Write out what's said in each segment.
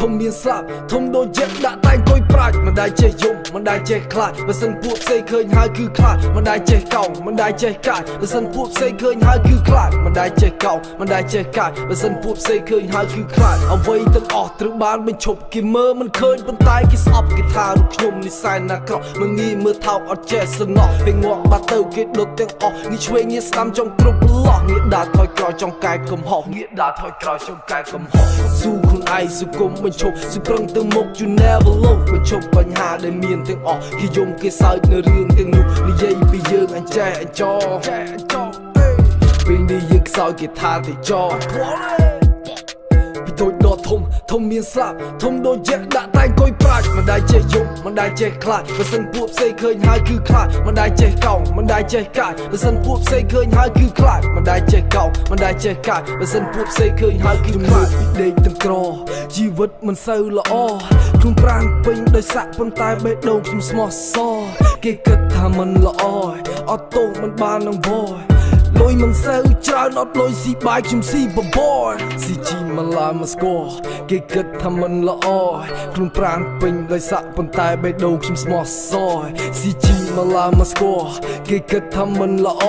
มមានស្លាប់ធំដូចយឹកដាក់តែងគួយប្រាច់មិនដែលចេះយំមិនដែលចេះខ្លាចបើសិនពួកផ្សេងឃើញហើយគឺខ្លាចមិនដែលចេះកោងមិនដែលចេះកាចបើសិនពួកផ្សេងឃើញហើយគឺខ្លាចមិនដែលចេះកោងមិនដែលចេះកាចបើសិនពួកផ្សេងឃើញហើយគឺខ្លាចអ្វីទាំងអស់ត្រូវបានបញ្ឈប់គេមើលមិនឃើញប៉ុន្តែគេស្អប់គេថារូបខ្ញុំនិស័យណាក្រក់មិនងាយមើលថោកអត់ចេះសំណោះពេលងាប់បាត់ទៅគេដុតទាំងអស់ងាយឆ្វេងងាយស្ដាំចង់គ្រប់លោះងាយដាល់ថយក្រោយចង់កែកំហុសងាយដាល់ថយក្រោយចង់កែកំហុសស៊ូខ្លួនឯងស៊ូគុំបញ្ឈប់ស៊ូប្រឹងទៅមុខ you never look បញ្ឈប់បញ្ហាដែលមានទាំងអស់គេយំគេសើចនៅរឿងទាំងនោះនិយាយពីយើងអញ្ចេះអញ្ចោពេលនេះយើងខ្សោយគេថាតែចោពីតូចដល់ធំមានស្លាប់ធំដូចយឹកដាក់តែងគួយប្រាច់មិនដែលចេះយំមិនដែលចេះខ្លាចបើសិនពួកផ្សេងឃើញហើយគឺខ្លាចមិនដែលចេះកោងមិនដែលចេះកាចបើសិនពួកផ្សេងឃើញហើយគឺខ្លាចមិនដែលចេះកោងមិនដែលចេះកាចបើសិនពួកផ្សេងឃើញហើយគឺខ្លាចពីដេកទាំងក្រជីវិតមិនសូវល្អខ្លួនប្រាណពេញដោយសាក់ប៉ុន្តែបេះដូងខ្ញុំស្មោះសរគេគិតថាមិនល្អអត់ទោសមិនបាននឹងវល់លុយមិនសូវច្រើនអត់លុយស៊ីបាយខ្ញុំស៊ីបបរស៊ីជីមកឡាមកស្គាល់គេគិតថាមិនល្អខ្លួនប្រាណពេញដោយសាក់ប៉ុន្តែបេះដូងខ្ញុំស្មោះសរស៊ីជីមកឡាមកស្គាល់គេគិតថាមិនល្អ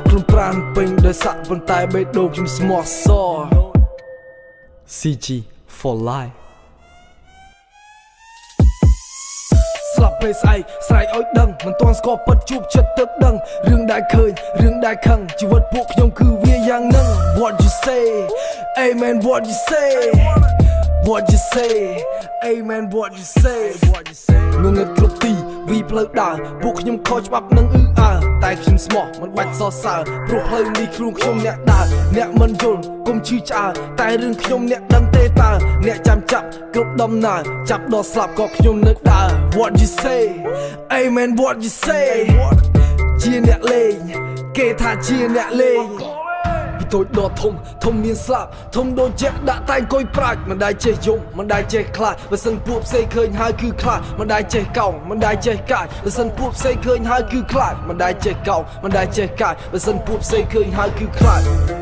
ខ្លួនប្រាណពេញដោយសាក់ប៉ុន្តែបេះដូងខ្ញុំស្មោះសរ CG for lifeស្លាប់ពេលស្អែកស្រែកឲ្យដឹងមិនទាន់ស្គាល់ពិតជួបចិត្តទឹកដឹងរឿងដែលឃើញរឿងដែលខឹងជីវិតពួកខ្ញុំគឺវាយ៉ាងហ្នឹង What you say Amen what you say What you say Amen what you say ងងឹតគ្រប់ទីវីផ្លូវដើរពួកខ្ញុំខុសច្បាប់នឹងតែខ្ញុំស្មោះមិនបាច់សរសើរព្រោះផ្លូវនេះខ្លួនខ្ញុំអ្នកដើរអ្នកមិនយល់គុំឈឺឆ្អើតែរឿងខ្ញុំអ្នកដឹងទេតើអ្នកចាំចាប់គ្រប់ដំណើរចាប់ដល់ស្លាប់ក៏ខ្ញុំនៅដើរ What you say Amen what you say ជាអ្នកលេងគេថាជាអ្នកលេងពីតូចដល់ធំមានស្លាប់ធំដូចយឹកដាក់តែងគួយប្រាច់មិនដែលចេះយំមិនដែលចេះខ្លាចបើសិនពួកផ្សេងឃើញហើយគឺខ្លាចមិនដែលចេះកោងមិនដែលចេះកាចបើសិនពួកផ្សេងឃើញហើយគឺខ្លាចមិនដែលចេះកោងមិនដែលចេះកាចបើសិនពួកផ្សេងឃើញហើយគឺខ្លាច